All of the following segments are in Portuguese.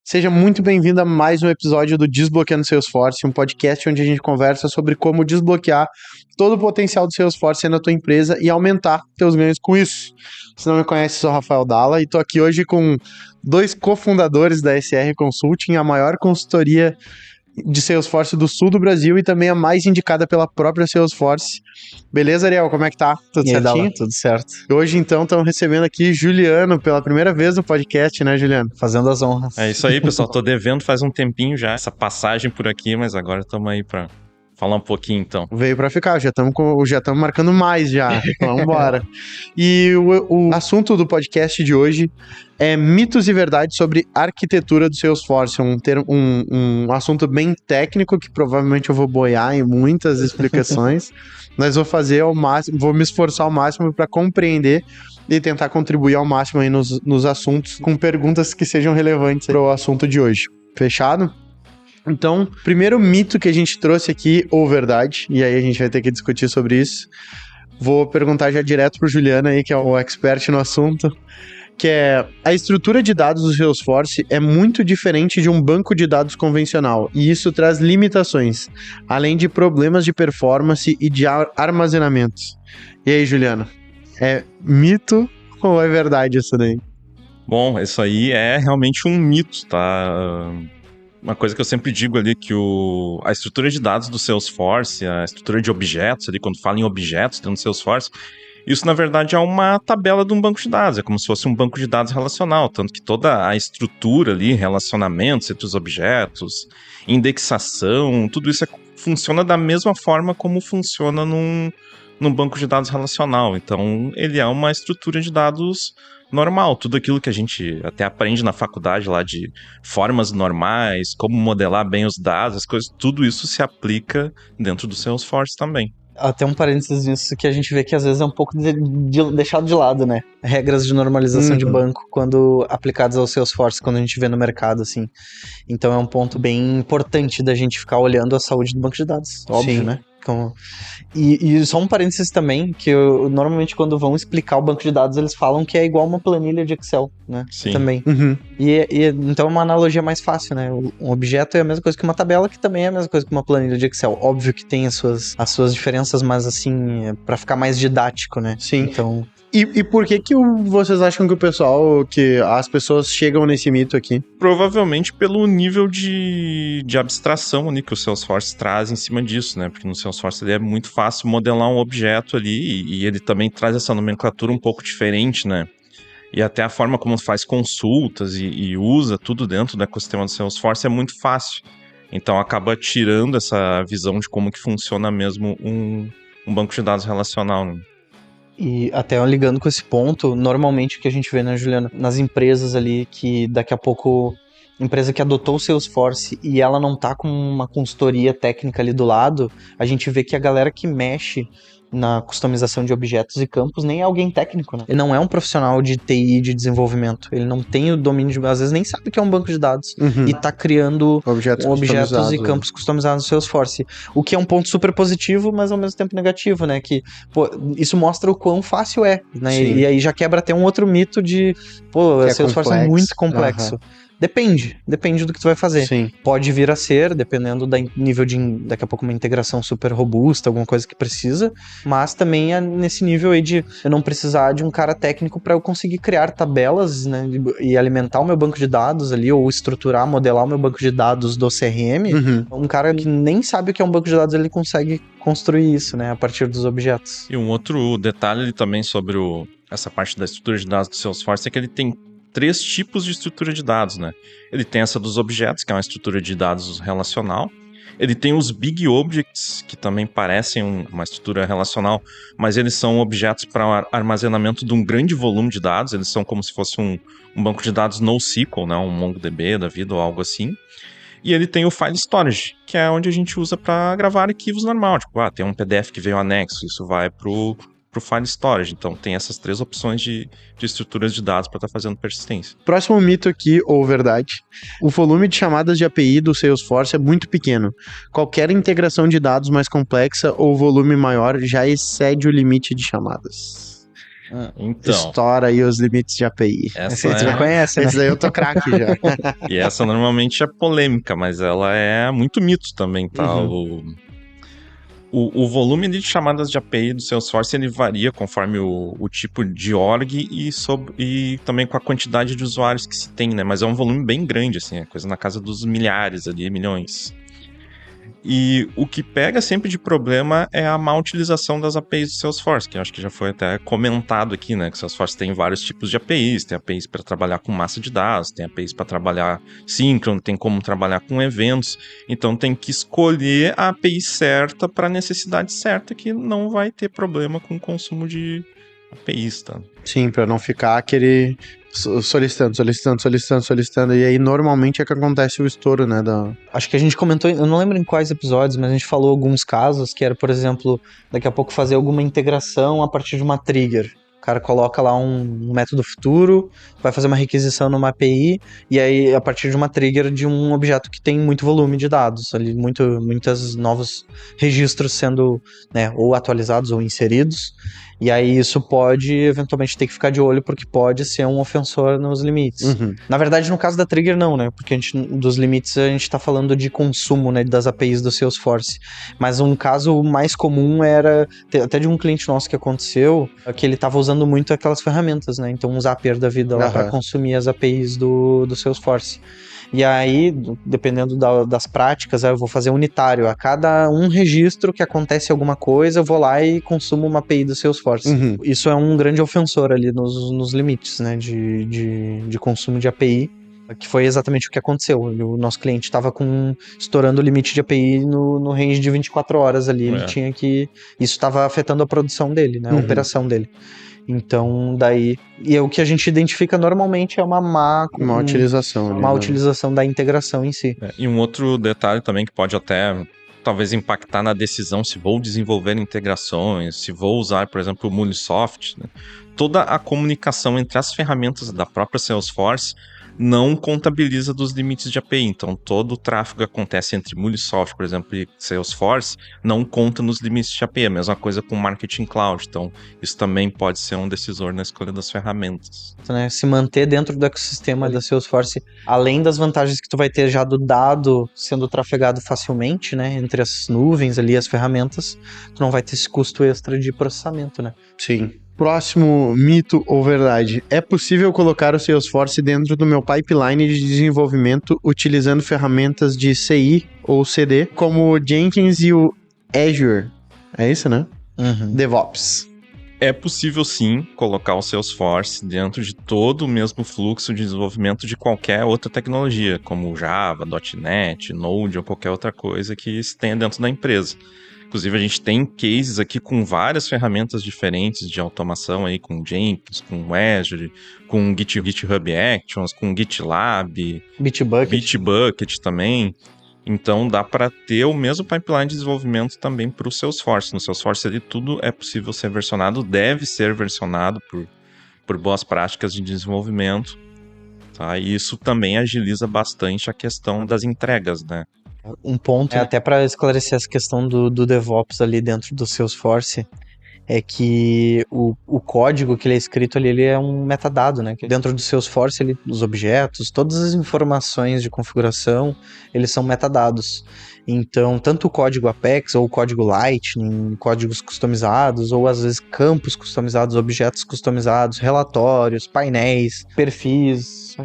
Seja muito bem-vindo a mais um episódio do Desbloqueando Salesforce, um podcast onde a gente conversa sobre como desbloquear todo o potencial do Salesforce na tua empresa e aumentar teus ganhos com isso. Se não me conhece, sou o Rafael Dalla e estou aqui hoje com dois cofundadores da SR Consulting, a maior consultoria de Salesforce do sul do Brasil e também a mais indicada pela própria Salesforce. Beleza, Ariel? Como é que tá? Tudo certinho? Dalla, tudo certo. Hoje, então, estamos recebendo aqui Juliano pela primeira vez no podcast, né, Juliano? Fazendo as honras. É isso aí, pessoal. Tô devendo faz um tempinho já essa passagem por aqui, mas agora estamos aí pra falar um pouquinho, então. Veio pra ficar, já estamos marcando mais já. Vamos embora. E o assunto do podcast de hoje é mitos e verdades sobre arquitetura do Salesforce. Um assunto bem técnico que provavelmente eu vou boiar em muitas explicações, mas vou fazer ao máximo, vou me esforçar ao máximo para compreender e tentar contribuir ao máximo aí nos assuntos com perguntas que sejam relevantes para o assunto de hoje. Fechado? Então, primeiro mito que a gente trouxe aqui, ou verdade, e aí a gente vai ter que discutir sobre isso. Vou perguntar já direto pro Juliano aí, que é o expert no assunto, que é: a estrutura de dados do Salesforce é muito diferente de um banco de dados convencional, e isso traz limitações, além de problemas de performance e de armazenamento. E aí, Juliano, é mito ou é verdade isso daí? Bom, isso aí é realmente um mito, tá? Uma coisa que eu sempre digo ali, que a estrutura de dados do Salesforce, a estrutura de objetos ali, quando fala em objetos dentro do Salesforce, isso na verdade é uma tabela de um banco de dados, é como se fosse um banco de dados relacional, tanto que toda a estrutura ali, relacionamentos entre os objetos, indexação, tudo isso funciona da mesma forma como funciona num banco de dados relacional. Então, ele é uma estrutura de dados normal, tudo aquilo que a gente até aprende na faculdade lá de formas normais, como modelar bem os dados, as coisas, tudo isso se aplica dentro do Salesforce também. Até um parênteses nisso que a gente vê que às vezes é um pouco deixado de lado, né? Regras de normalização de banco quando aplicadas ao Salesforce, quando a gente vê no mercado, assim. Então é um ponto bem importante da gente ficar olhando a saúde do banco de dados, óbvio, né? E só um parênteses também, que normalmente quando vão explicar o banco de dados, eles falam que é igual uma planilha de Excel, né? Sim. Também. Uhum. Então é uma analogia mais fácil, né? Um objeto é a mesma coisa que uma tabela, que também é a mesma coisa que uma planilha de Excel. Óbvio que tem as suas diferenças, mas assim, pra ficar mais didático, né? Sim. Então... E por que vocês acham que as pessoas chegam nesse mito aqui? Provavelmente pelo nível de abstração ali que o Salesforce traz em cima disso, né? Porque no Salesforce ele é muito fácil modelar um objeto ali e ele também traz essa nomenclatura um pouco diferente, né? E até a forma como faz consultas e usa tudo dentro do ecossistema do Salesforce é muito fácil. Então acaba tirando essa visão de como que funciona mesmo um banco de dados relacional, né? E até ligando com esse ponto, normalmente o que a gente vê, né, Juliana, nas empresas ali que daqui a pouco, empresa que adotou o Salesforce e ela não tá com uma consultoria técnica ali do lado, a gente vê que a galera que mexe na customização de objetos e campos nem é alguém técnico, né? Ele não é um profissional de TI, de desenvolvimento. Ele não tem o domínio às vezes nem sabe o que é um banco de dados. E tá criando objetos e campos customizados no Salesforce. O que é um ponto super positivo, mas ao mesmo tempo negativo, né? Que, isso mostra o quão fácil é, né? E aí já quebra até um outro mito de, o Salesforce é muito complexo. Depende do que tu vai fazer. Sim. Pode vir a ser, dependendo do nível de, daqui a pouco, uma integração super robusta, alguma coisa que precisa, mas também é nesse nível aí de eu não precisar de um cara técnico para eu conseguir criar tabelas, né, e alimentar o meu banco de dados ali, ou estruturar, modelar o meu banco de dados do CRM. Um cara que nem sabe o que é um banco de dados, ele consegue construir isso, né, a partir dos objetos. E um outro detalhe também sobre essa parte da estrutura de dados do Salesforce é que ele tem 3 tipos de estrutura de dados, né? Ele tem essa dos objetos, que é uma estrutura de dados relacional. Ele tem os Big Objects, que também parecem uma estrutura relacional, mas eles são objetos para armazenamento de um grande volume de dados. Eles são como se fosse um banco de dados NoSQL, né? Um MongoDB da vida ou algo assim. E ele tem o File Storage, que é onde a gente usa para gravar arquivos normal. Tipo, tem um PDF que veio anexo, isso vai pro File Storage. Então tem essas 3 opções de estruturas de dados para estar fazendo persistência. Próximo mito aqui, ou verdade: o volume de chamadas de API do Salesforce é muito pequeno. Qualquer integração de dados mais complexa ou volume maior já excede o limite de chamadas. Então, Estoura aí os limites de API. Esse aí tu já conhece, né? Esse daí eu tô craque já. E essa normalmente é polêmica, mas ela é muito mito também, tá? O volume de chamadas de API do Salesforce, ele varia conforme o tipo de org e também com a quantidade de usuários que se tem, né? Mas é um volume bem grande, assim, é coisa na casa dos milhares ali, milhões. E o que pega sempre de problema é a má utilização das APIs do Salesforce, que eu acho que já foi até comentado aqui, né? Que o Salesforce tem vários tipos de APIs, tem APIs para trabalhar com massa de dados, tem APIs para trabalhar síncrono, tem como trabalhar com eventos. Então tem que escolher a API certa para a necessidade certa, que não vai ter problema com o consumo de APIs, tá? Sim, pra não ficar aquele solicitando, e aí normalmente é que acontece o estouro, né, Acho que a gente comentou, eu não lembro em quais episódios, mas a gente falou alguns casos que era, por exemplo, daqui a pouco fazer alguma integração a partir de uma trigger. O cara coloca lá um método futuro, vai fazer uma requisição numa API, e aí a partir de uma trigger de um objeto que tem muito volume de dados, ali muitos novos registros sendo, né, ou atualizados ou inseridos, e aí isso pode eventualmente ter que ficar de olho porque pode ser um ofensor nos limites. Na verdade, no caso da trigger não, né, porque dos limites a gente tá falando de consumo, né, das APIs do Salesforce, mas um caso mais comum era, até de um cliente nosso que aconteceu, que ele tava usando muito aquelas ferramentas, né, então um Zapier da vida lá para consumir as APIs do Salesforce. E aí, dependendo das práticas, eu vou fazer unitário. A cada um registro que acontece alguma coisa, eu vou lá e consumo uma API do Salesforce. Isso é um grande ofensor ali nos limites, né, de consumo de API, que foi exatamente o que aconteceu. O nosso cliente estava estourando o limite de API no range de 24 horas ali. Ele tinha que... Isso estava afetando a produção dele, né, a operação dele. Então, daí... E o que a gente identifica normalmente é uma má utilização. Má utilização da integração em si. E um outro detalhe também que pode até, talvez, impactar na decisão se vou desenvolver integrações, se vou usar, por exemplo, o MuleSoft, né? Toda a comunicação entre as ferramentas da própria Salesforce não contabiliza dos limites de API. Então, todo o tráfego que acontece entre MuleSoft, por exemplo, e Salesforce, não conta nos limites de API. A mesma coisa com Marketing Cloud. Então, isso também pode ser um decisor na escolha das ferramentas. Né, se manter dentro do ecossistema da Salesforce, além das vantagens que tu vai ter já do dado sendo trafegado facilmente, né, entre as nuvens ali, as ferramentas, tu não vai ter esse custo extra de processamento, né? Sim. Próximo mito ou verdade. É possível colocar o Salesforce dentro do meu pipeline de desenvolvimento utilizando ferramentas de CI ou CD, como o Jenkins e o Azure. É isso, né? DevOps. É possível, sim, colocar o Salesforce dentro de todo o mesmo fluxo de desenvolvimento de qualquer outra tecnologia, como Java, .NET, Node ou qualquer outra coisa que se tenha dentro da empresa. Inclusive, a gente tem cases aqui com várias ferramentas diferentes de automação aí, com Jenkins, com Azure, com GitHub Actions, com GitLab, Bitbucket também. Então, dá para ter o mesmo pipeline de desenvolvimento também para o Salesforce. No Salesforce, ali, tudo é possível ser versionado, deve ser versionado por boas práticas de desenvolvimento. Tá? E isso também agiliza bastante a questão das entregas, né? Um ponto, até para esclarecer essa questão do DevOps ali dentro do Salesforce, é que o código que ele é escrito ali, ele é um metadado, né? Dentro do Salesforce, os objetos, todas as informações de configuração, eles são metadados. Então, tanto o código Apex ou o código Lightning, códigos customizados, ou às vezes campos customizados, objetos customizados, relatórios, painéis, perfis...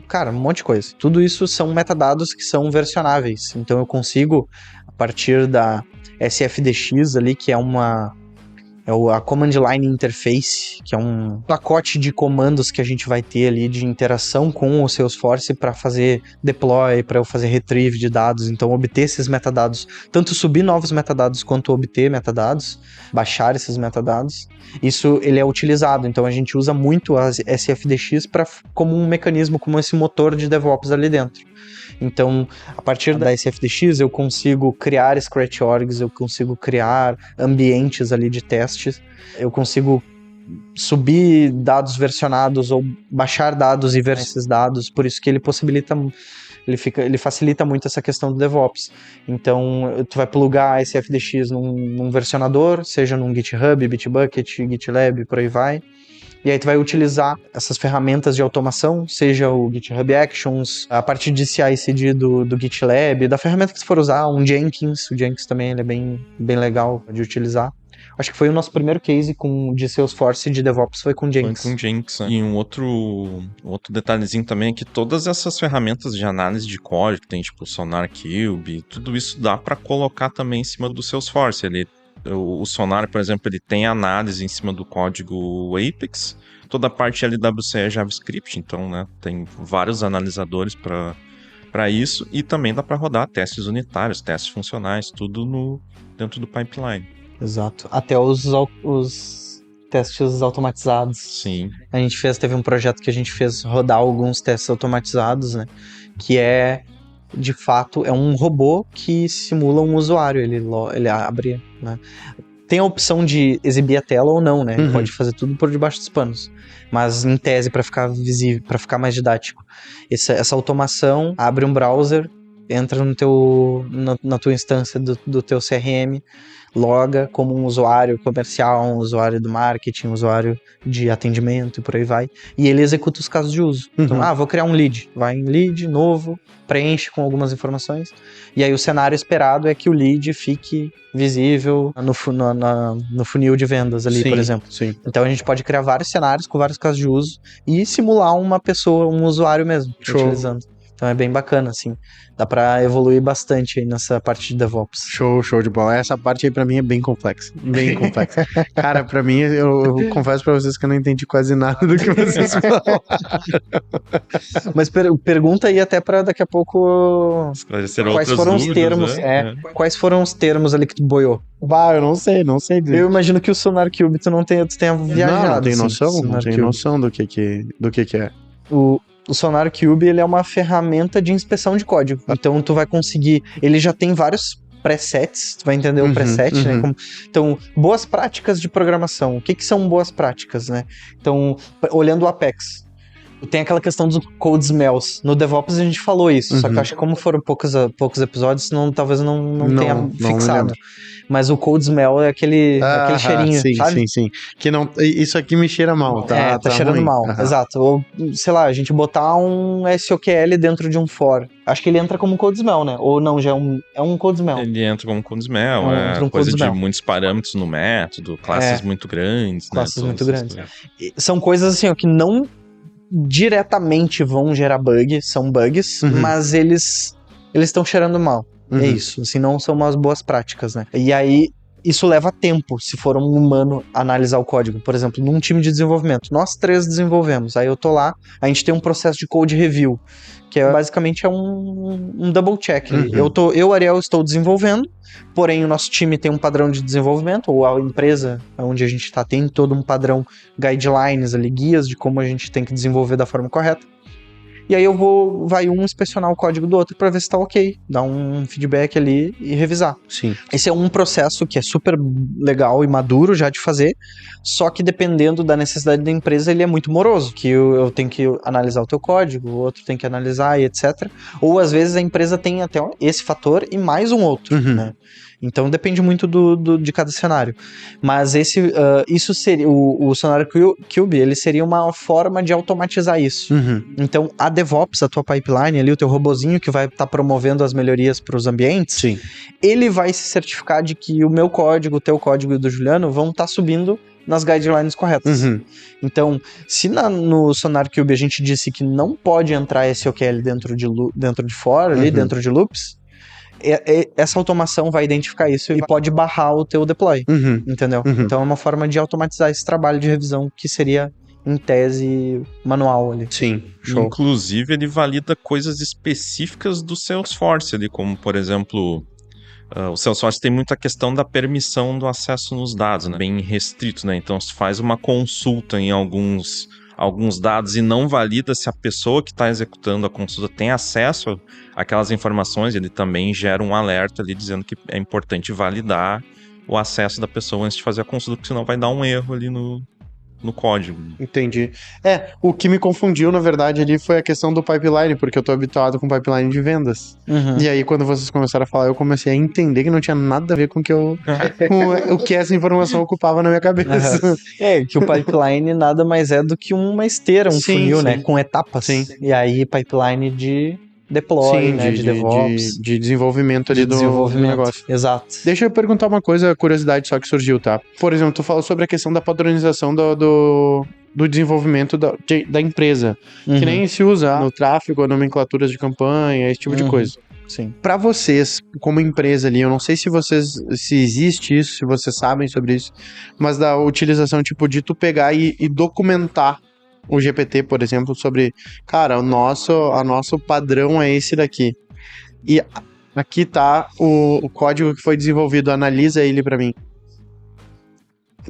Cara, um monte de coisa. Tudo isso são metadados que são versionáveis. Então eu consigo, a partir da SFDX ali, que é a Command Line Interface, que é um pacote de comandos que a gente vai ter ali de interação com o Salesforce para fazer deploy, para eu fazer retrieve de dados, então obter esses metadados, tanto subir novos metadados quanto obter metadados, baixar esses metadados. Isso ele é utilizado, então a gente usa muito a SFDX como um mecanismo, como esse motor de DevOps ali dentro. Então, a partir da SFDX, eu consigo criar Scratch orgs, eu consigo criar ambientes ali de testes, eu consigo subir dados versionados ou baixar dados e ver esses dados, por isso que ele possibilita... Ele facilita muito essa questão do DevOps. Então, tu vai plugar a SFDX num versionador, seja num GitHub, Bitbucket, GitLab, por aí vai. E aí tu vai utilizar essas ferramentas de automação, seja o GitHub Actions, a parte de CI/CD do GitLab, da ferramenta que tu for usar, um Jenkins. O Jenkins também ele é bem legal de utilizar. Acho que foi o nosso primeiro case de Salesforce de DevOps foi com Jenkins. Foi com Jenkins. Né? E um outro detalhezinho também é que todas essas ferramentas de análise de código, tem tipo SonarQube, tudo isso dá para colocar também em cima do Salesforce. O Sonar, por exemplo, ele tem análise em cima do código Apex, toda a parte LWC é JavaScript, então, né, tem vários analisadores para isso, e também dá para rodar testes unitários, testes funcionais, tudo dentro do pipeline. Exato. Até os testes automatizados. Sim. A gente teve um projeto que a gente fez rodar alguns testes automatizados, né? Que de fato, é um robô que simula um usuário. Ele abre, né? Tem a opção de exibir a tela ou não, né? Ele pode fazer tudo por debaixo dos panos. Mas, em tese, para ficar visível, para ficar mais didático. Essa automação abre um browser, entra na tua instância do teu CRM, loga como um usuário comercial, um usuário do marketing, um usuário de atendimento e por aí vai. E ele executa os casos de uso. Então, vou criar um lead. Vai em lead, novo, preenche com algumas informações. E aí o cenário esperado é que o lead fique visível no funil de vendas ali, por exemplo. Sim. Então a gente pode criar vários cenários com vários casos de uso e simular uma pessoa, um usuário mesmo, utilizando. Então é bem bacana, assim. Dá pra evoluir bastante aí nessa parte de DevOps. Show de bola. Essa parte aí pra mim é bem complexa. Bem complexa. Cara, pra mim, eu confesso pra vocês que eu não entendi quase nada do que vocês falaram. Mas pergunta aí até pra daqui a pouco quais foram os termos. Quais foram os termos ali que tu boiou? Eu não sei. Eu imagino que o SonarQube tu tenha viajado. Não tenho noção, não tenho noção do que é. O SonarQube, ele é uma ferramenta de inspeção de código. Então, tu vai conseguir... Ele já tem vários presets, tu vai entender o preset, né? Então, boas práticas de programação. O que são boas práticas, né? Então, olhando o Apex, tem aquela questão dos code smells. No DevOps a gente falou isso, só que eu acho que como foram poucos episódios, talvez não tenha fixado. Mas o cold smell é aquele cheirinho, sabe? Sim. Que não, isso aqui me cheira mal, tá? Tá cheirando ruim. Mal, exato. Ou, sei lá, a gente botar um SOQL dentro de um for. Acho que ele entra como cold smell, né? Ou não, já é um cold smell. Ele entra como cold smell, coisa de muitos parâmetros no método, classes muito grandes. Classes muito grandes. São coisas assim, ó, que não diretamente vão gerar bug, são bugs, mas eles estão cheirando mal. É isso, assim, não são umas boas práticas, né? E aí, isso leva tempo, se for um humano analisar o código. Por exemplo, num time de desenvolvimento, nós 3 desenvolvemos, aí eu tô lá, a gente tem um processo de code review, que basicamente é um double check. Eu, Ariel, estou desenvolvendo, porém o nosso time tem um padrão de desenvolvimento, ou a empresa onde a gente tá tem todo um padrão, guidelines ali, guias de como a gente tem que desenvolver da forma correta. E aí vai um inspecionar o código do outro para ver se tá ok, dar um feedback ali e revisar. Sim. Esse é um processo que é super legal e maduro já de fazer, só que dependendo da necessidade da empresa, ele é muito moroso, que eu tenho que analisar o teu código, o outro tem que analisar e etc. Ou às vezes a empresa tem até esse fator e mais um outro, né? Então depende muito de cada cenário. Mas isso seria o SonarQube, ele seria uma forma de automatizar isso. Então a DevOps, a tua pipeline ali, o teu robozinho que vai estar promovendo as melhorias para os ambientes, ele vai se certificar de que o meu código, o teu código e o do Juliano vão estar subindo nas guidelines corretas. Então, se no SonarQube a gente disse que não pode entrar SOQL dentro de for, ali, dentro de loops, essa automação vai identificar isso e pode barrar o teu deploy, entendeu? Então é uma forma de automatizar esse trabalho de revisão que seria, em tese, manual ali. Sim, show. Inclusive, ele valida coisas específicas do Salesforce ali, como, por exemplo, o Salesforce tem muita questão da permissão do acesso nos dados, né? Bem restrito, né? Então, se faz uma consulta em alguns dados e não valida se a pessoa que está executando a consulta tem acesso àquelas informações, ele também gera um alerta ali dizendo que é importante validar o acesso da pessoa antes de fazer a consulta, porque senão vai dar um erro ali no código. Entendi. O que me confundiu, na verdade, ali foi a questão do pipeline, porque eu tô habituado com pipeline de vendas. E aí, quando vocês começaram a falar, eu comecei a entender que não tinha nada a ver com o que essa informação ocupava na minha cabeça. Que o pipeline nada mais é do que uma esteira, um funil, né? Com etapas. Sim. E aí, pipeline de deploy, né? De DevOps. De desenvolvimento ali do negócio. Exato. Deixa eu perguntar uma coisa, curiosidade só que surgiu, tá? Por exemplo, tu falou sobre a questão da padronização do desenvolvimento da empresa. Que nem se usa no tráfego, nomenclaturas de campanha, esse tipo de coisa. Sim. Pra vocês, como empresa ali, eu não sei se existe isso, se vocês sabem sobre isso, mas da utilização, tipo, de tu pegar e documentar o GPT, por exemplo, sobre, cara, o nosso padrão é esse daqui. E aqui tá o código que foi desenvolvido, analisa ele pra mim.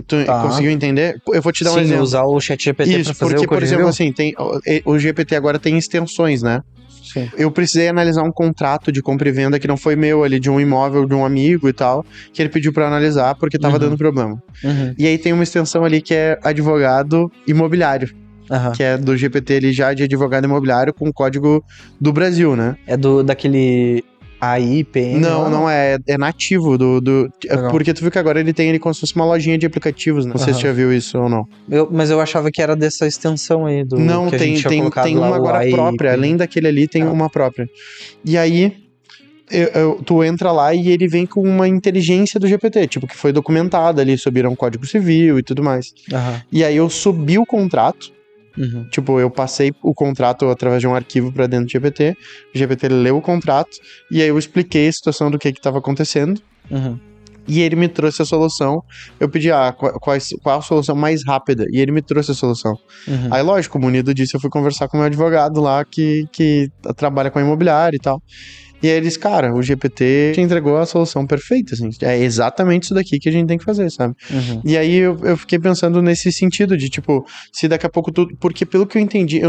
Tu conseguiu entender? Eu vou te dar um exemplo. Usar o ChatGPT pra fazer porque, o por exemplo, review? assim, o GPT agora tem extensões, né? Sim. Eu precisei analisar um contrato de compra e venda que não foi meu ali, de um imóvel de um amigo e tal, que ele pediu pra analisar porque tava dando problema. E aí tem uma extensão ali que é advogado imobiliário, que é do GPT ali já de advogado imobiliário com código do Brasil, né? É daquele AIPM? Não é nativo porque tu viu que agora ele tem ele como se fosse uma lojinha de aplicativos, né? Não sei se já viu isso ou não. Mas eu achava que era dessa extensão aí do Não, que a gente tinha colocado tem lá, uma agora AIP. própria, além daquele ali tem uma própria. E aí tu entra lá e ele vem com uma inteligência do GPT, tipo, que foi documentada ali, subiram um código civil e tudo mais. E aí eu subi o contrato. Tipo, eu passei o contrato através de um arquivo pra dentro do GPT, o GPT leu o contrato, e aí eu expliquei a situação do que tava acontecendo, e ele me trouxe a solução. Eu pedi, qual a solução mais rápida? E ele me trouxe a solução. Aí, lógico, munido disso, eu fui conversar com o meu advogado lá, que trabalha com a imobiliária e tal. E aí eles, cara, o GPT te entregou a solução perfeita, assim. É exatamente isso daqui que a gente tem que fazer, sabe? E aí eu fiquei pensando nesse sentido de, tipo, se daqui a pouco porque pelo que eu entendi,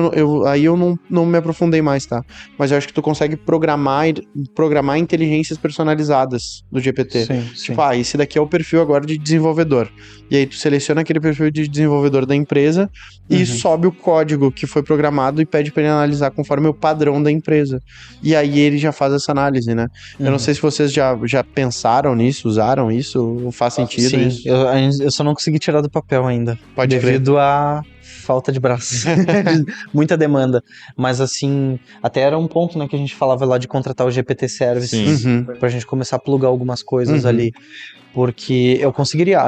aí eu não me aprofundei mais, tá? Mas eu acho que tu consegue programar inteligências personalizadas do GPT. Tipo, esse daqui é o perfil agora de desenvolvedor. E aí tu seleciona aquele perfil de desenvolvedor da empresa e sobe o código que foi programado e pede pra ele analisar conforme o padrão da empresa. E aí ele já faz essa análise, né? Eu não sei se vocês já pensaram nisso, usaram isso, ou faz sentido isso. Eu só não consegui tirar do papel ainda. Pode devido à falta de braço. Muita demanda. Mas assim, até era um ponto, né, que a gente falava lá de contratar o GPT Services pra gente começar a plugar algumas coisas ali. Porque eu conseguiria,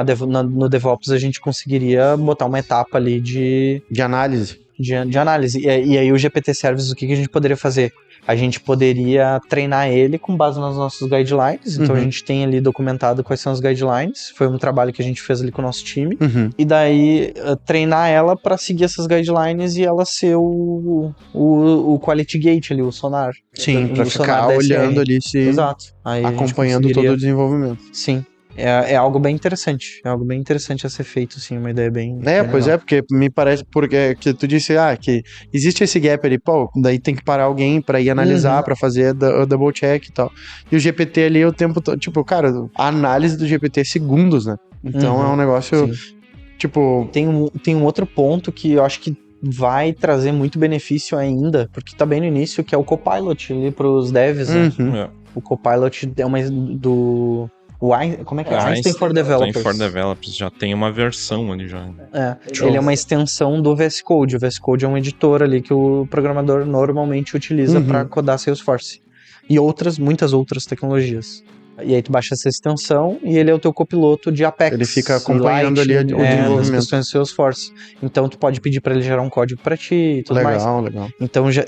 no DevOps a gente conseguiria botar uma etapa ali de análise. De análise. E aí o GPT Services, o que a gente poderia fazer? A gente poderia treinar ele com base nas nossas guidelines. Então a gente tem ali documentado quais são as guidelines. Foi um trabalho que a gente fez ali com o nosso time. E daí treinar ela para seguir essas guidelines e ela ser o quality gate ali, o sonar. Sim, para ficar olhando ali, Exato. Aí acompanhando todo o desenvolvimento. Sim. É algo bem interessante. É algo bem interessante a ser feito, sim. Uma ideia bem... Pois legal. porque me parece... Porque que tu disse, que existe esse gap ali, daí tem que parar alguém pra ir analisar, pra fazer o double check e tal. E o GPT ali, o tempo todo... Tipo, cara, a análise do GPT é segundos, né? Então é um negócio... Sim. Tipo... Tem um outro ponto que eu acho que vai trazer muito benefício ainda, porque tá bem no início, que é o Copilot ali pros devs, né? O Copilot é uma como é que é? Einstein for Developers. Einstein for Developers, já tem uma versão ali já. Ele é uma extensão do VS Code. O VS Code é um editor ali que o programador normalmente utiliza para codar Salesforce. E muitas outras tecnologias. E aí tu baixa essa extensão e ele é o teu copiloto de Apex. Ele fica acompanhando ali o desenvolvimento. As questões do Salesforce. Então tu pode pedir para ele gerar um código para ti e tudo mais. Legal. Então já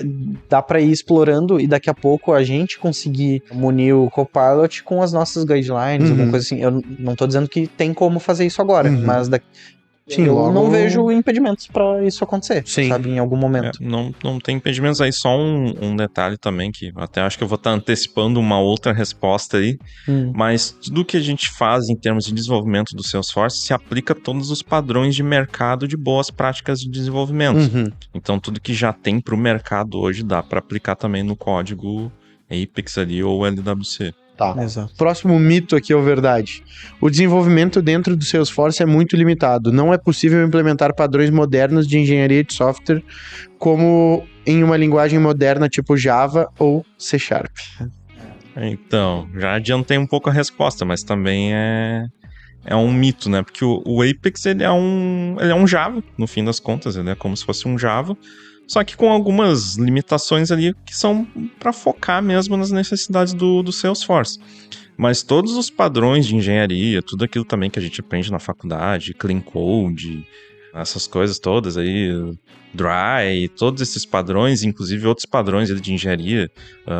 dá para ir explorando e daqui a pouco a gente conseguir munir o Copilot com as nossas guidelines, alguma coisa assim. Eu não tô dizendo que tem como fazer isso agora, mas eu não vejo impedimentos pra isso acontecer, sabe, em algum momento. Não tem impedimentos. Aí só um detalhe também, que até acho que eu vou estar antecipando uma outra resposta aí, mas tudo que a gente faz em termos de desenvolvimento do Salesforce se aplica a todos os padrões de mercado de boas práticas de desenvolvimento. Então tudo que já tem pro mercado hoje dá para aplicar também no código Apex ali ou LWC. Tá. Exato. Próximo mito aqui ou verdade. O desenvolvimento dentro do Salesforce é muito limitado. Não é possível implementar padrões modernos de engenharia de software como em uma linguagem moderna tipo Java ou C Sharp. Então, já adiantei um pouco a resposta, mas também é um mito, né? Porque o Apex, ele é um Java, no fim das contas, ele é como se fosse um Java, só que com algumas limitações ali que são para focar mesmo nas necessidades do Salesforce. Mas todos os padrões de engenharia, tudo aquilo também que a gente aprende na faculdade, Clean Code, essas coisas todas aí, Dry, todos esses padrões, inclusive outros padrões de engenharia,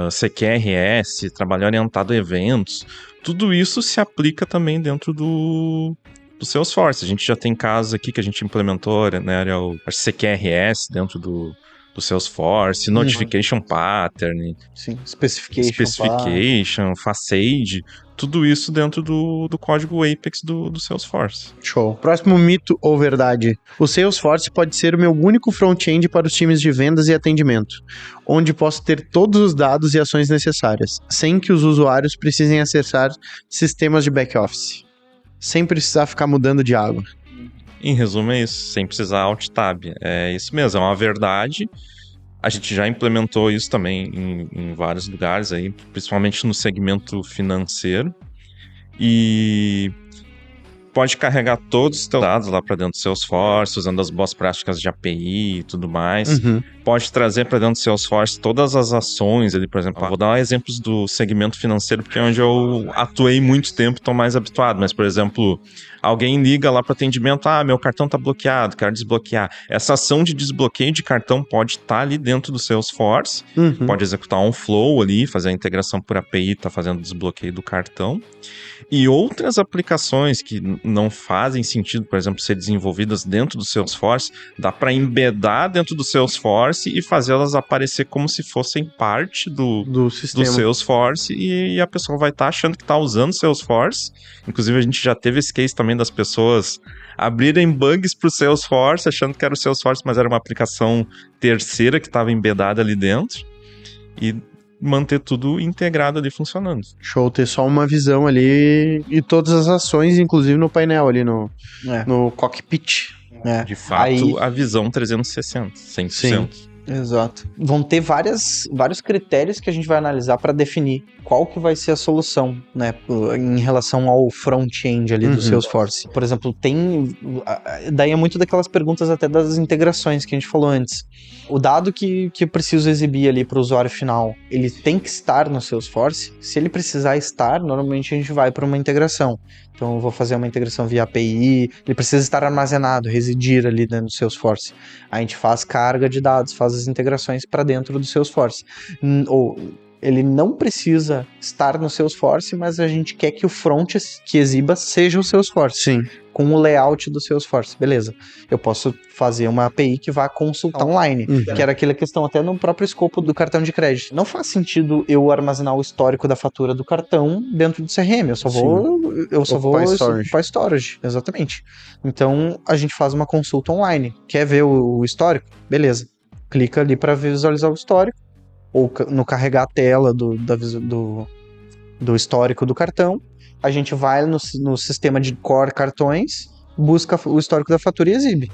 CQRS, trabalho orientado a eventos, tudo isso se aplica também dentro do Salesforce. A gente já tem casos aqui que a gente implementou, né, era o CQRS dentro do Salesforce, Notification Pattern, Sim, Specification, Facade, tudo isso dentro do código Apex do Salesforce. Show. Próximo mito ou verdade. O Salesforce pode ser o meu único front-end para os times de vendas e atendimento, onde posso ter todos os dados e ações necessárias, sem que os usuários precisem acessar sistemas de back-office, sem precisar ficar mudando de água. Em resumo, é isso, sem precisar alt-tab. É isso mesmo, é uma verdade. A gente já implementou isso também em vários lugares, aí, principalmente no segmento financeiro. E pode carregar todos os teus dados lá para dentro do Salesforce, usando as boas práticas de API e tudo mais. Pode trazer para dentro do Salesforce todas as ações ali, por exemplo. Vou dar exemplos do segmento financeiro, porque é onde eu atuei muito tempo, estou mais habituado. Mas, por exemplo, alguém liga lá para atendimento, meu cartão está bloqueado, quero desbloquear. Essa ação de desbloqueio de cartão pode estar ali dentro do Salesforce, pode executar um flow ali, fazer a integração por API, tá fazendo o desbloqueio do cartão. E outras aplicações que não fazem sentido, por exemplo, ser desenvolvidas dentro do Salesforce, dá para embedar dentro do Salesforce e fazê-las aparecer como se fossem parte do Salesforce, e a pessoa vai estar achando que está usando o Salesforce. Inclusive, a gente já teve esse case também das pessoas abrirem bugs para o Salesforce, achando que era o Salesforce, mas era uma aplicação terceira que estava embedada ali dentro. E manter tudo integrado ali funcionando. Show, ter só uma visão ali e todas as ações, inclusive no painel ali, no cockpit. De fato, a visão 360, 100%. Sim. Exato. Vão ter vários critérios que a gente vai analisar para definir qual que vai ser a solução, né, em relação ao front-end ali do Salesforce. Por exemplo, daí é muito daquelas perguntas até das integrações que a gente falou antes. O dado que eu preciso exibir ali para o usuário final, ele tem que estar no Salesforce. Se ele precisar estar, normalmente a gente vai para uma integração. Então eu vou fazer uma integração via API, ele precisa estar armazenado, residir ali dentro do Salesforce. A gente faz carga de dados, faz as integrações para dentro do Salesforce. Ou ele não precisa estar no Salesforce, mas a gente quer que o front que exiba seja o Salesforce. Sim. Com o layout do Salesforce. Beleza. Eu posso fazer uma API que vá consultar online, que era aquela questão até no próprio escopo do cartão de crédito. Não faz sentido eu armazenar o histórico da fatura do cartão dentro do CRM. Eu só vou para storage. Exatamente. Então, a gente faz uma consulta online. Quer ver o histórico? Beleza. Clica ali para visualizar o histórico, ou no carregar a tela do histórico do cartão. A gente vai no sistema de core cartões, busca o histórico da fatura e exibe.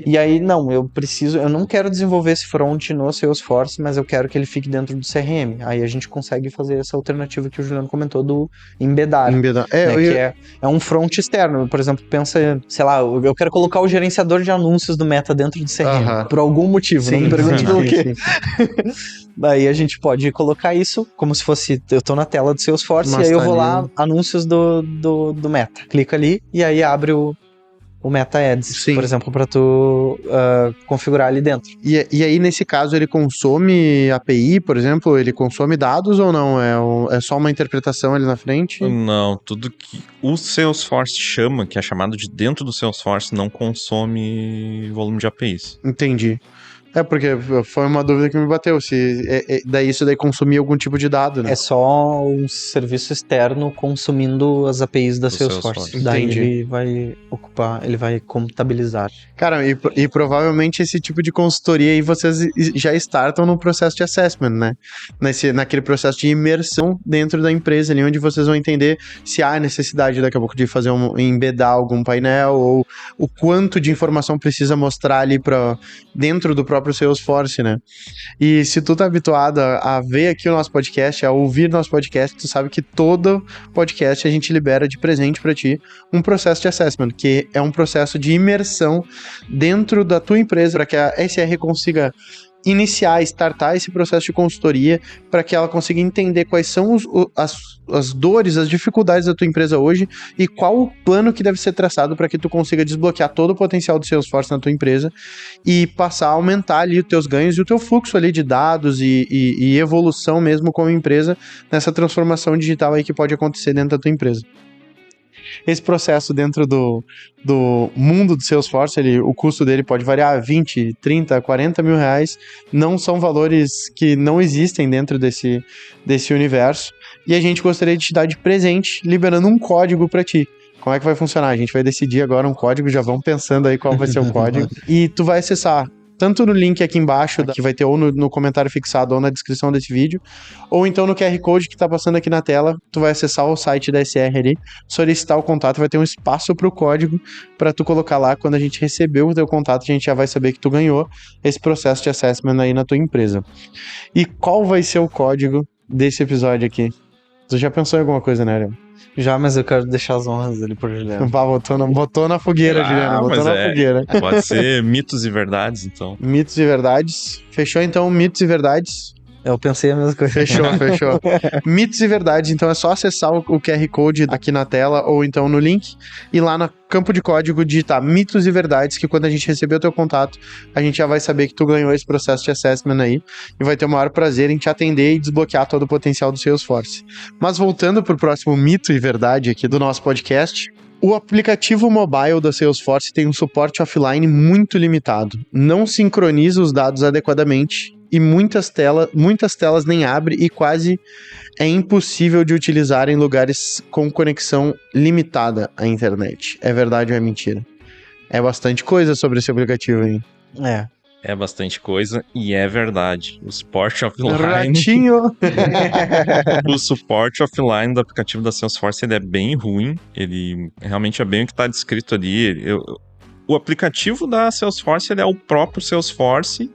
E aí, eu não quero desenvolver esse front no Salesforce, mas eu quero que ele fique dentro do CRM. Aí a gente consegue fazer essa alternativa que o Juliano comentou do embedar. Que é um front externo. Por exemplo, pensa, sei lá, eu quero colocar o gerenciador de anúncios do Meta dentro do CRM, por algum motivo, não me pergunte pelo quê. Daí a gente pode colocar isso como se fosse, eu tô na tela do Salesforce, e aí eu vou lá, anúncios do Meta. Clica ali, e aí abre o Meta Ads, por exemplo, para tu configurar ali dentro. E aí, nesse caso, ele consome API, por exemplo? Ele consome dados ou não? É só uma interpretação ali na frente? Não, tudo que o Salesforce chama, que é chamado de dentro do Salesforce, não consome volume de APIs. Entendi. Porque foi uma dúvida que me bateu, se daí isso daí consumia algum tipo de dado, né? É só um serviço externo consumindo as APIs da Do Salesforce. Salesforce. Daí Entendi. ele vai ocupar, ele vai contabilizar. Cara, e provavelmente esse tipo de consultoria aí vocês já startam no processo de assessment, né? Naquele processo de imersão dentro da empresa ali, onde vocês vão entender se há necessidade daqui a pouco de fazer embedar algum painel, ou o quanto de informação precisa mostrar ali dentro do próprio Salesforce, né? E se tu tá habituado a ver aqui o nosso podcast, a ouvir nosso podcast, tu sabe que todo podcast a gente libera de presente pra ti um processo de assessment, que é um processo de imersão dentro da tua empresa, para que a SR consiga startar esse processo de consultoria, para que ela consiga entender quais são as dores, as dificuldades da tua empresa hoje e qual o plano que deve ser traçado para que tu consiga desbloquear todo o potencial do Salesforce na tua empresa e passar a aumentar ali os teus ganhos e o teu fluxo ali de dados e evolução mesmo como empresa nessa transformação digital aí que pode acontecer dentro da tua empresa. Esse processo dentro do mundo do Salesforce, o custo dele pode variar 20, 30, 40 mil reais. Não são valores que não existem dentro desse universo. E a gente gostaria de te dar de presente, liberando um código para ti. Como é que vai funcionar? A gente vai decidir agora um código, já vamos pensando aí qual vai ser o código. E tu vai acessar tanto no link aqui embaixo, que vai ter ou no comentário fixado ou na descrição desse vídeo, ou então no QR Code que tá passando aqui na tela, tu vai acessar o site da SR ali, solicitar o contato, vai ter um espaço pro código para tu colocar lá. Quando a gente receber o teu contato, a gente já vai saber que tu ganhou esse processo de assessment aí na tua empresa. E qual vai ser o código desse episódio aqui? Tu já pensou em alguma coisa, né, Ariel? Já, mas eu quero deixar as honras ali pro Juliano. Botou na fogueira, Juliano. Botou na fogueira. Pode ser mitos e verdades, então. Mitos e verdades. Fechou, então, mitos e verdades. Eu pensei a mesma coisa. Fechou. Mitos e verdades, então é só acessar o QR Code aqui na tela ou então no link e lá no campo de código digitar mitos e verdades, que quando a gente receber o teu contato, a gente já vai saber que tu ganhou esse processo de assessment aí e vai ter o maior prazer em te atender e desbloquear todo o potencial do Salesforce. Mas voltando pro próximo mito e verdade aqui do nosso podcast, o aplicativo mobile da Salesforce tem um suporte offline muito limitado, não sincroniza os dados adequadamente e muitas telas nem abre e quase é impossível de utilizar em lugares com conexão limitada à internet. É verdade ou é mentira? É bastante coisa sobre esse aplicativo, hein? É bastante coisa e é verdade. O suporte offline... Ratinho! O suporte offline do aplicativo da Salesforce, ele é bem ruim. Ele realmente é bem o que está descrito ali. O aplicativo da Salesforce, ele é o próprio Salesforce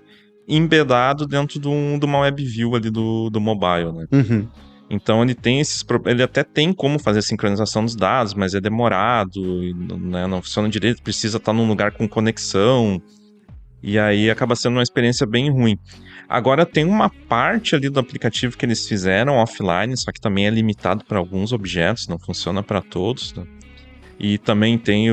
embedado dentro de uma web view ali do mobile, né? Uhum. Então ele até tem como fazer a sincronização dos dados, mas é demorado, né? Não funciona direito, precisa estar num lugar com conexão. E aí acaba sendo uma experiência bem ruim. Agora tem uma parte ali do aplicativo que eles fizeram offline, só que também é limitado para alguns objetos, não funciona para todos, né? E também tem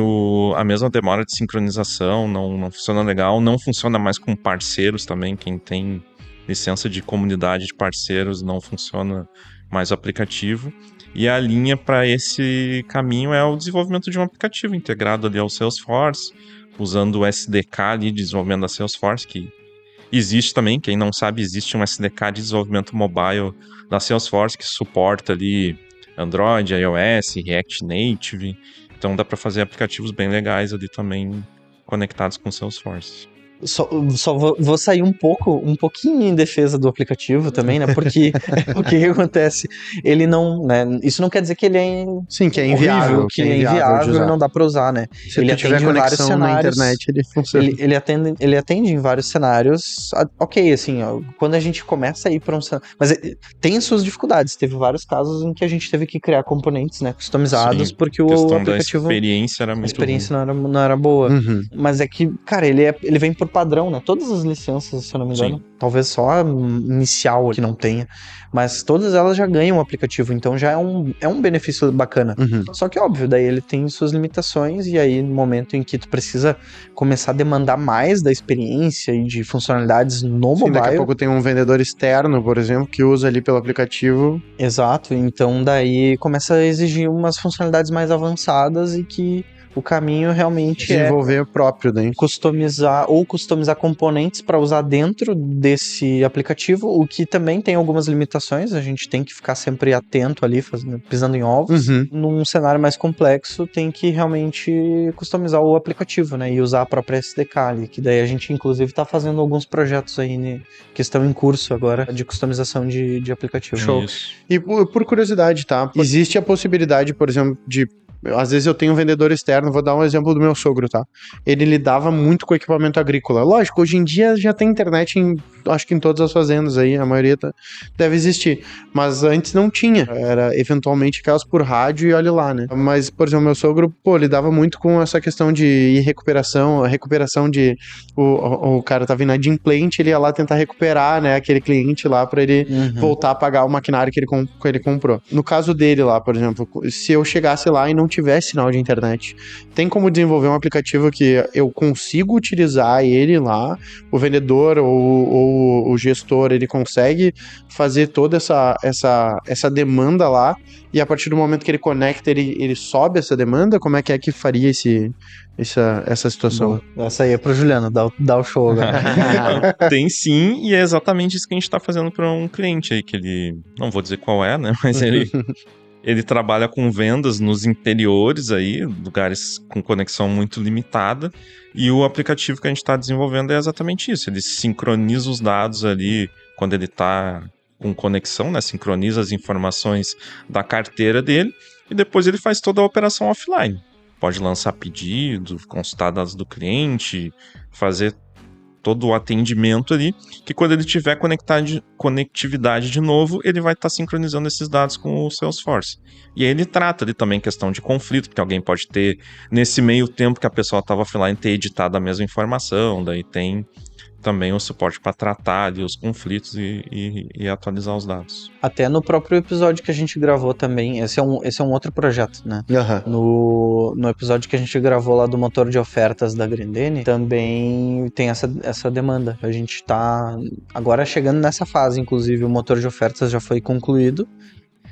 a mesma demora de sincronização, não funciona legal, não funciona mais com parceiros também. Quem tem licença de comunidade de parceiros não funciona mais o aplicativo. E a linha para esse caminho é o desenvolvimento de um aplicativo integrado ali ao Salesforce, usando o SDK ali de desenvolvimento da Salesforce, que existe também. Quem não sabe, existe um SDK de desenvolvimento mobile da Salesforce que suporta ali Android, iOS, React Native. Então dá para fazer aplicativos bem legais ali também conectados com o Salesforce. Só vou sair um pouquinho em defesa do aplicativo também, né? Porque o que acontece? Ele não, né? Isso não quer dizer que ele é Sim, que é inviável, horrível, que é inviável e não dá para usar, né? Se ele tiver conexão na internet, ele funciona. Ele atende em vários cenários. Ok, assim, ó, quando a gente começa a ir para um cenário, mas tem suas dificuldades. Teve vários casos em que a gente teve que criar componentes, né, customizados. Sim, porque o aplicativo, a experiência era muito ruim. A experiência não era boa. Uhum. Mas é que, cara, ele vem por padrão, né? Todas as licenças, se eu não me engano, talvez só a inicial que não tenha, mas todas elas já ganham o aplicativo, então já é um benefício bacana. Uhum. Só que, óbvio, daí ele tem suas limitações, e aí no momento em que tu precisa começar a demandar mais da experiência e de funcionalidades no mobile... Daqui a pouco tem um vendedor externo, por exemplo, que usa ali pelo aplicativo. Exato, então daí começa a exigir umas funcionalidades mais avançadas e que O caminho realmente Desenvolver próprio, daí. customizar componentes para usar dentro desse aplicativo, o que também tem algumas limitações, a gente tem que ficar sempre atento ali, pisando em ovos. Uhum. Num cenário mais complexo, tem que realmente customizar o aplicativo, né, e usar a própria SDK ali, que daí a gente inclusive tá fazendo alguns projetos aí, né, que estão em curso agora de customização de aplicativo. Show. Isso. E por curiosidade, tá? Existe a possibilidade, por exemplo, de... Às vezes eu tenho um vendedor externo, vou dar um exemplo do meu sogro, tá? Ele lidava muito com equipamento agrícola. Lógico, hoje em dia já tem internet acho que em todas as fazendas aí, a maioria deve existir. Mas antes não tinha. Era eventualmente aquelas por rádio e olha lá, né? Mas, por exemplo, meu sogro, lidava muito com essa questão de recuperação, a recuperação de... O cara tava inadimplente, ele ia lá tentar recuperar, né, aquele cliente lá pra ele voltar a pagar o maquinário que ele comprou. No caso dele lá, por exemplo, se eu chegasse lá e não tivesse sinal de internet, tem como desenvolver um aplicativo que eu consigo utilizar ele lá, o vendedor ou o gestor, ele consegue fazer toda essa demanda lá, e a partir do momento que ele conecta, ele sobe essa demanda? Como é que faria essa situação? Boa. Essa aí é pro Juliano, dá o show agora. Tem sim, e é exatamente isso que a gente tá fazendo para um cliente aí, que ele, não vou dizer qual é, né, mas ele trabalha com vendas nos interiores aí, lugares com conexão muito limitada, e o aplicativo que a gente está desenvolvendo é exatamente isso, ele sincroniza os dados ali quando ele está com conexão, né, sincroniza as informações da carteira dele, e depois ele faz toda a operação offline. Pode lançar pedido, consultar dados do cliente, fazer todo o atendimento ali, que quando ele tiver conectividade de novo, ele vai estar sincronizando esses dados com o Salesforce. E aí ele trata ali também questão de conflito, porque alguém pode ter, nesse meio tempo que a pessoa estava offline, ter editado a mesma informação, daí tem também o suporte para tratar ali os conflitos e atualizar os dados. Até no próprio episódio que a gente gravou também, esse é um outro projeto, né? No episódio que a gente gravou lá do motor de ofertas da Grendene, também tem essa demanda. A gente tá agora chegando nessa fase, inclusive o motor de ofertas já foi concluído,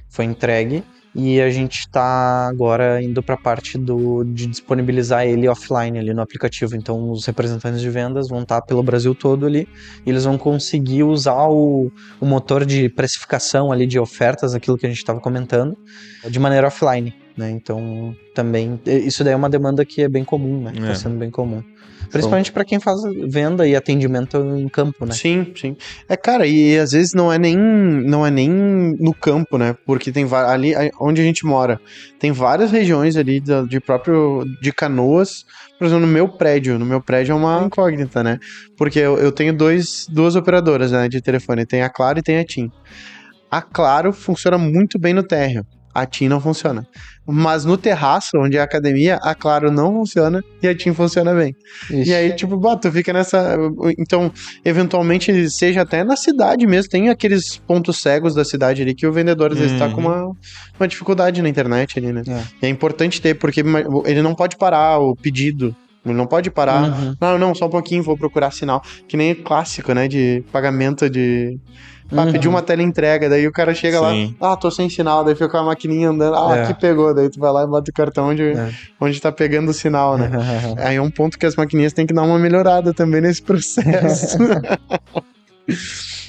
foi entregue, e a gente está agora indo para a parte de disponibilizar ele offline ali no aplicativo. Então os representantes de vendas vão estar pelo Brasil todo ali, e eles vão conseguir usar o motor de precificação ali de ofertas, aquilo que a gente estava comentando, de maneira offline, né? Então também, isso daí é uma demanda que é bem comum, né? Está sendo bem comum. Principalmente para quem faz venda e atendimento em campo, né? Sim, sim. Cara, e às vezes não é nem no campo, né? Porque tem ali onde a gente mora, tem várias regiões ali de Canoas. Por exemplo, no meu prédio é uma incógnita, né? Porque eu tenho duas operadoras, né, de telefone, tem a Claro e tem a TIM. A Claro funciona muito bem no térreo, a TIM não funciona. Mas no terraço, onde é a academia, a Claro não funciona e a TIM funciona bem. Ixi. E aí, tipo, tu fica nessa... Então, eventualmente, seja até na cidade mesmo, tem aqueles pontos cegos da cidade ali que o vendedor às vezes tá com uma dificuldade na internet ali, né? É importante ter, porque ele não pode parar o pedido. Ele não pode parar. Não, só um pouquinho, vou procurar sinal. Que nem clássico, né? De pagamento de... pedir uma teleentrega, daí o cara chega lá, tô sem sinal, daí fica a maquininha andando, aqui pegou, daí tu vai lá e bota o cartão onde tá pegando o sinal, né? Aí é um ponto que as maquininhas têm que dar uma melhorada também nesse processo.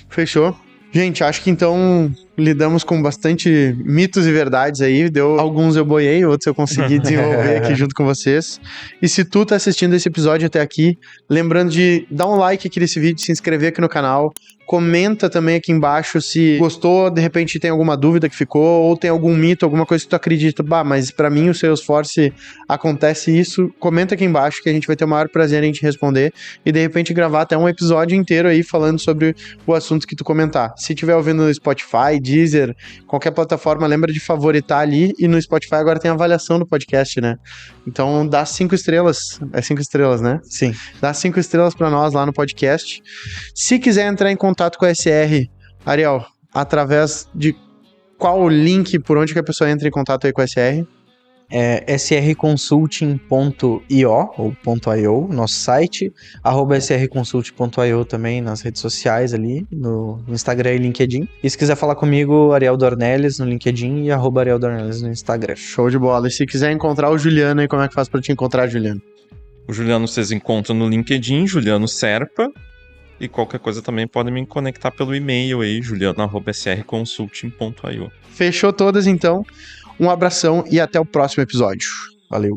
Fechou? Gente, acho que então lidamos com bastante mitos e verdades aí. Alguns eu boiei, outros eu consegui desenvolver aqui junto com vocês. E se tu tá assistindo esse episódio até aqui, lembrando de dar um like aqui nesse vídeo, se inscrever aqui no canal. Comenta também aqui embaixo se gostou, de repente tem alguma dúvida que ficou, ou tem algum mito, alguma coisa que tu acredita. Mas pra mim o Salesforce acontece isso. Comenta aqui embaixo que a gente vai ter o maior prazer em te responder e de repente gravar até um episódio inteiro aí falando sobre o assunto que tu comentar. Se estiver ouvindo no Spotify, Deezer, qualquer plataforma, lembra de favoritar ali, e no Spotify agora tem a avaliação do podcast, né? Então dá 5 estrelas. É 5 estrelas, né? Sim. Dá 5 estrelas pra nós lá no podcast. Se quiser entrar em contato com a SR, Ariel, através de qual link, por onde que a pessoa entra em contato aí com a SR? é srconsulting.io ou .io, nosso site, @srconsulting.io também nas redes sociais ali, no Instagram e LinkedIn. E se quiser falar comigo, Ariel Dornelles no LinkedIn e @Ariel Dornelles no Instagram. Show de bola. E se quiser encontrar o Juliano aí, como é que faz pra te encontrar, Juliano? O Juliano vocês encontram no LinkedIn, Juliano Serpa. E qualquer coisa também podem me conectar pelo e-mail aí, juliano@srconsulting.io. Fechou todas, então. Um abração e até o próximo episódio. Valeu.